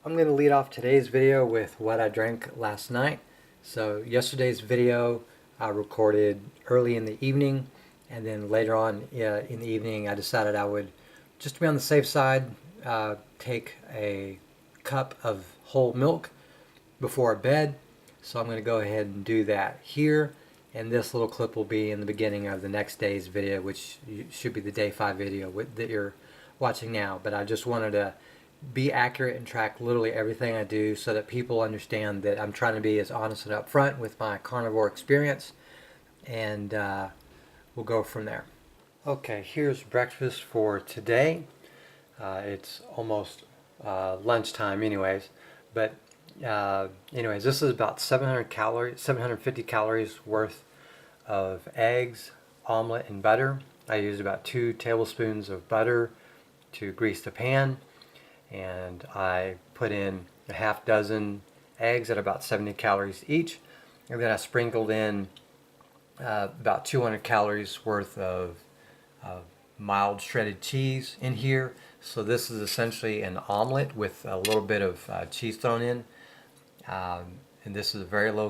I'm going to lead off today's video with what I drank last night. So yesterday's video I recorded early in the evening, and then later on in the evening I decided I would, just to be on the safe side, take a cup of whole milk before bed. So I'm going to go ahead and do that here, and this little clip will be in the beginning of the next day's video, which should be the day 5 video that you're watching now. But I just wanted to be accurate and track literally everything I do so that people understand that I'm trying to be as honest and upfront with my carnivore experience, and we'll go from there. Okay, here's breakfast for today. It's almost lunchtime anyways, but anyways, this is about 750 calories worth of eggs, omelet, and butter. I used about 2 tablespoons of butter to grease the pan, and I put in a half dozen eggs at about 70 calories each, and then I sprinkled in about 200 calories worth of mild shredded cheese in here. So this is essentially an omelet with a little bit of cheese thrown in, and this is a very low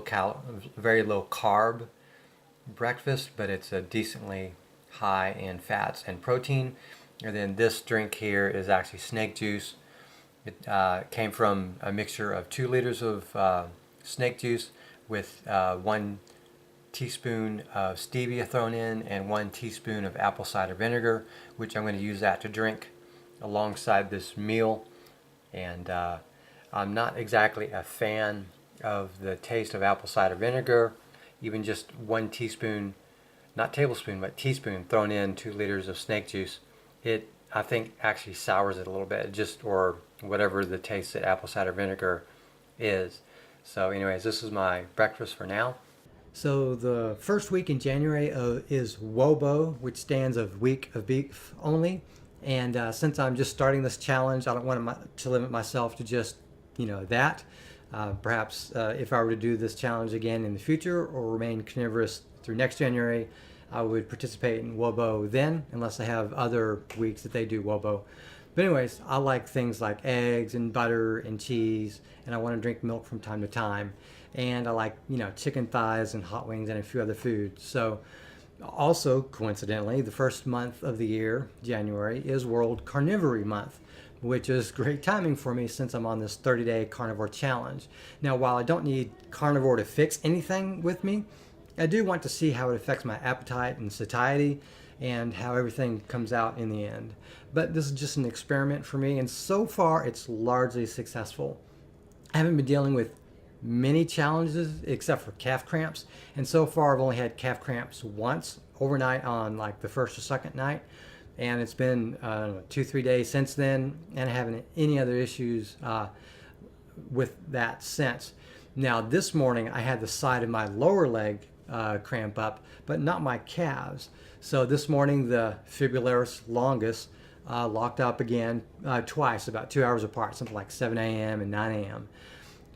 carb breakfast, but it's a decently high in fats and protein. And then this drink here is actually snake juice. It came from a mixture of 2 liters of snake juice with 1 teaspoon of stevia thrown in and 1 teaspoon of apple cider vinegar, which I'm going to use that to drink alongside this meal. And I'm not exactly a fan of the taste of apple cider vinegar. Even just 1 teaspoon, not tablespoon, but teaspoon thrown in 2 liters of snake juice, it, I think, actually sours it a little bit, or whatever the taste that apple cider vinegar is. So anyways, this is my breakfast for now. So the first week in January is WOBO, which stands of Week of Beef Only. And since I'm just starting this challenge, I don't want to limit myself to just, that. Perhaps if I were to do this challenge again in the future or remain carnivorous through next January, I would participate in WOBO then, unless I have other weeks that they do WOBO. But anyways, I like things like eggs and butter and cheese, and I want to drink milk from time to time. And I like, chicken thighs and hot wings and a few other foods. So also, coincidentally, the first month of the year, January, is World Carnivore Month, which is great timing for me since I'm on this 30-day carnivore challenge. Now, while I don't need carnivore to fix anything with me, I do want to see how it affects my appetite and satiety and how everything comes out in the end. But this is just an experiment for me, and so far it's largely successful. I haven't been dealing with many challenges except for calf cramps, and so far I've only had calf cramps once overnight on like the first or second night, and it's been 2-3 days since then, and I haven't had any other issues with that since. Now this morning I had the side of my lower leg cramp up, but not my calves. So this morning the fibularis longus locked up again twice, about 2 hours apart, something like 7 a.m. and 9 a.m.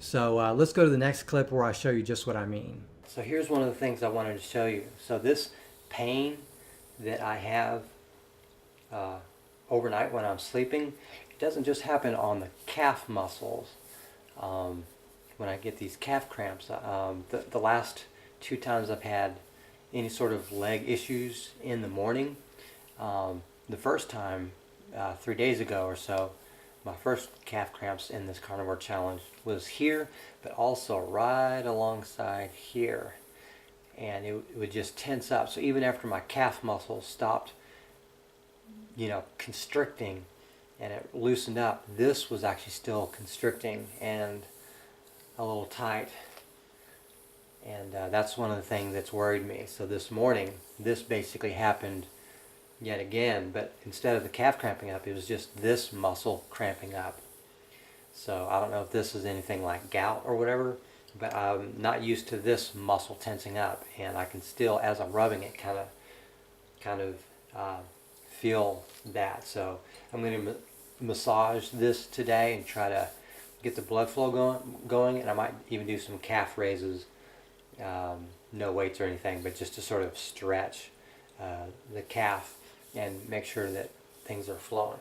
So let's go to the next clip where I show you just what I mean. So here's one of the things I wanted to show you. So this pain that I have overnight when I'm sleeping, it doesn't just happen on the calf muscles. When I get these calf cramps, the last 2 times I've had any sort of leg issues in the morning, the first time 3 days ago or so, my first calf cramps in this carnivore challenge was here, but also right alongside here, and it would just tense up. So even after my calf muscles stopped constricting and it loosened up, this was actually still constricting and a little tight. And that's one of the things that's worried me. So this morning, this basically happened yet again, but instead of the calf cramping up, it was just this muscle cramping up. So I don't know if this is anything like gout or whatever, but I'm not used to this muscle tensing up, and I can still, as I'm rubbing it, kind of feel that. So I'm going to massage this today and try to get the blood flow going, and I might even do some calf raises. No weights or anything, but just to sort of stretch the calf and make sure that things are flowing.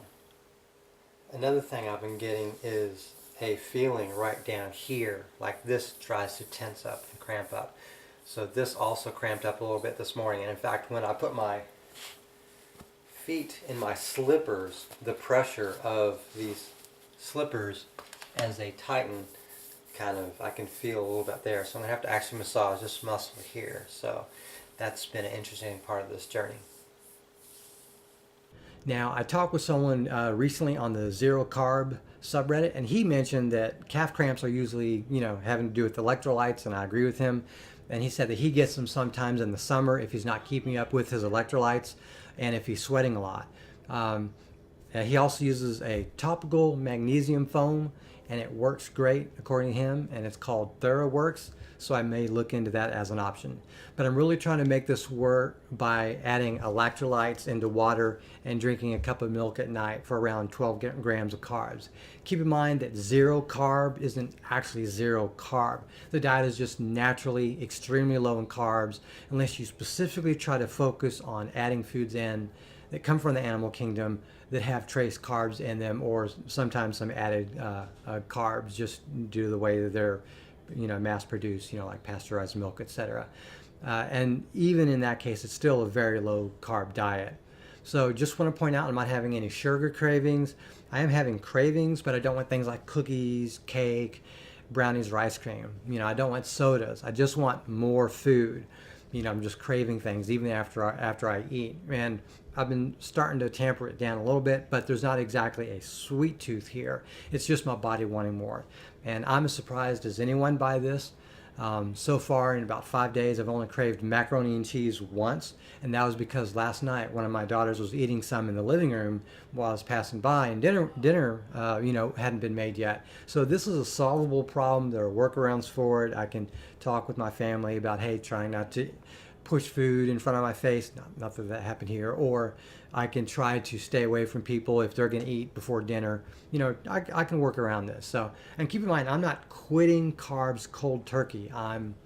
Another thing I've been getting is a feeling right down here, like this tries to tense up and cramp up. So this also cramped up a little bit this morning. And in fact, when I put my feet in my slippers, the pressure of these slippers as they tighten, I can feel a little bit there. So I'm gonna have to actually massage this muscle here. So that's been an interesting part of this journey. Now, I talked with someone recently on the Zero Carb subreddit, and he mentioned that calf cramps are usually, having to do with electrolytes, and I agree with him. And he said that he gets them sometimes in the summer if he's not keeping up with his electrolytes and if he's sweating a lot. He also uses a topical magnesium foam, and it works great according to him, and it's called TheraWorks. So I may look into that as an option. But I'm really trying to make this work by adding electrolytes into water and drinking a cup of milk at night for around 12 grams of carbs. Keep in mind that zero carb isn't actually zero carb. The diet is just naturally extremely low in carbs unless you specifically try to focus on adding foods in that come from the animal kingdom that have trace carbs in them, or sometimes some added carbs just due to the way that they're mass produced, like pasteurized milk, etc. And even in that case, it's still a very low carb diet. So just want to point out, I'm not having any sugar cravings. I am having cravings, but I don't want things like cookies, cake, brownies, or ice cream. I don't want sodas. I just want more food. I'm just craving things even after I eat. And I've been starting to tamper it down a little bit, but there's not exactly a sweet tooth here. It's just my body wanting more. And I'm as surprised as anyone by this. So far, in about 5 days, I've only craved macaroni and cheese once, and that was because last night one of my daughters was eating some in the living room while I was passing by, and dinner hadn't been made yet. So this is a solvable problem. There are workarounds for it. I can talk with my family about, hey, trying not to push food in front of my face. Not that happened here. Or I can try to stay away from people if they're going to eat before dinner. I can work around this. So, and keep in mind, I'm not quitting carbs cold turkey. I'm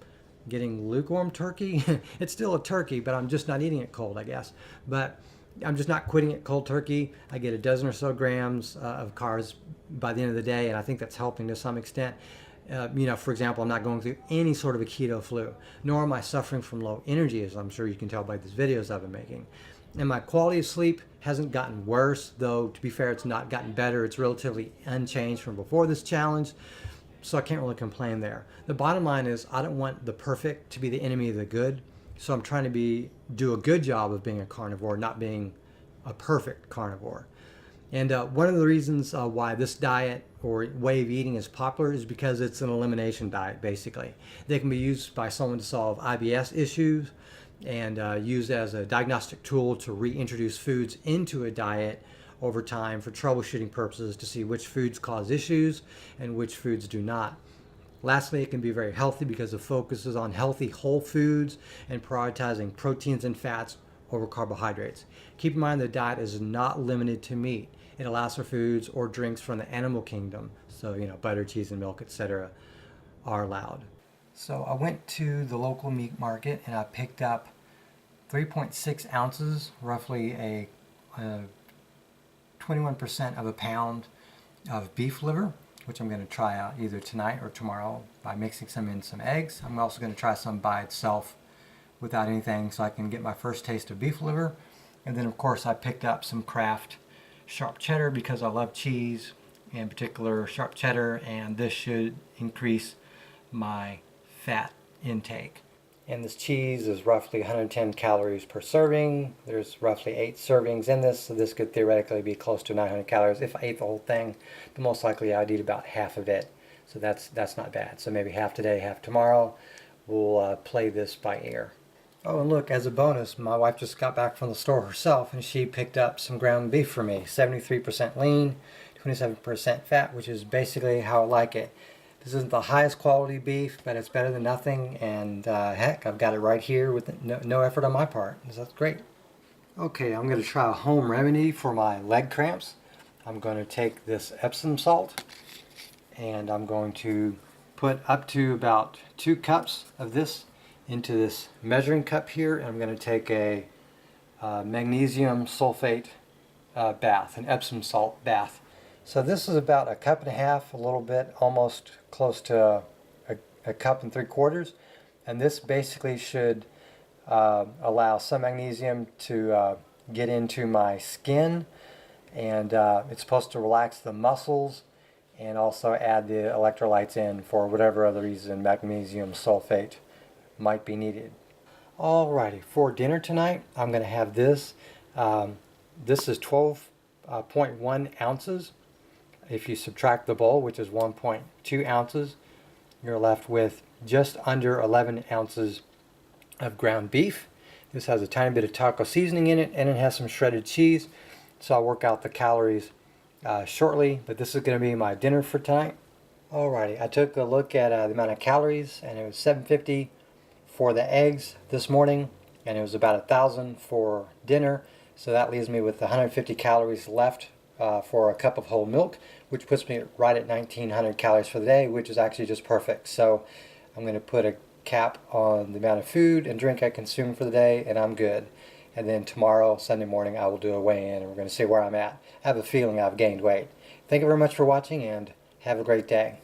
getting lukewarm turkey. It's still a turkey, but I'm just not eating it cold, I guess. But I'm just not quitting it cold turkey. I get a dozen or so grams of carbs by the end of the day, and I think that's helping to some extent. For example, I'm not going through any sort of a keto flu, nor am I suffering from low energy, as I'm sure you can tell by these videos I've been making. And my quality of sleep hasn't gotten worse, though to be fair, it's not gotten better. It's relatively unchanged from before this challenge, so I can't really complain there. The bottom line is I don't want the perfect to be the enemy of the good, so I'm trying to do a good job of being a carnivore, not being a perfect carnivore. And one of the reasons why this diet or way of eating is popular is because it's an elimination diet, basically. They can be used by someone to solve IBS issues and used as a diagnostic tool to reintroduce foods into a diet over time for troubleshooting purposes to see which foods cause issues and which foods do not. Lastly, it can be very healthy because it focuses on healthy whole foods and prioritizing proteins and fats over carbohydrates. Keep in mind the diet is not limited to meat. It allows for foods or drinks from the animal kingdom. So, butter, cheese, and milk, etc. are allowed. So I went to the local meat market and I picked up 3.6 ounces, roughly a 21% of a pound of beef liver, which I'm going to try out either tonight or tomorrow by mixing some in some eggs. I'm also going to try some by itself without anything so I can get my first taste of beef liver. And then of course I picked up some Kraft sharp cheddar because I love cheese, in particular sharp cheddar, and this should increase my fat intake. And this cheese is roughly 110 calories per serving. There's roughly 8 servings in this, so this could theoretically be close to 900 calories if I ate the whole thing, but most likely I'd eat about half of it, so that's not bad. So maybe half today, half tomorrow. We'll play this by ear. Oh, and look, as a bonus, my wife just got back from the store herself, and she picked up some ground beef for me. 73% lean, 27% fat, which is basically how I like it. This isn't the highest quality beef, but it's better than nothing, and heck, I've got it right here with no effort on my part. So that's great. Okay, I'm going to try a home remedy for my leg cramps. I'm going to take this Epsom salt, and I'm going to put up to about 2 cups of this into this measuring cup here, and I'm going to take a magnesium sulfate bath, an Epsom salt bath, So this is about a cup and a half, a little bit, almost close to a cup and 3/4. And this basically should allow some magnesium to get into my skin, and it's supposed to relax the muscles and also add the electrolytes in for whatever other reason magnesium sulfate might be needed. Alrighty, for dinner tonight I'm going to have this. This is 12.1 ounces. If you subtract the bowl, which is 1.2 ounces, you're left with just under 11 ounces of ground beef. This has a tiny bit of taco seasoning in it, and it has some shredded cheese. So I'll work out the calories shortly, but this is going to be my dinner for tonight. Alrighty, I took a look at the amount of calories, and it was 750 for the eggs this morning, and it was about 1,000 for dinner. So that leaves me with 150 calories left for a cup of whole milk, which puts me right at 1,900 calories for the day, which is actually just perfect. So I'm going to put a cap on the amount of food and drink I consume for the day, and I'm good. And then tomorrow, Sunday morning, I will do a weigh-in, and we're going to see where I'm at. I have a feeling I've gained weight. Thank you very much for watching, and have a great day.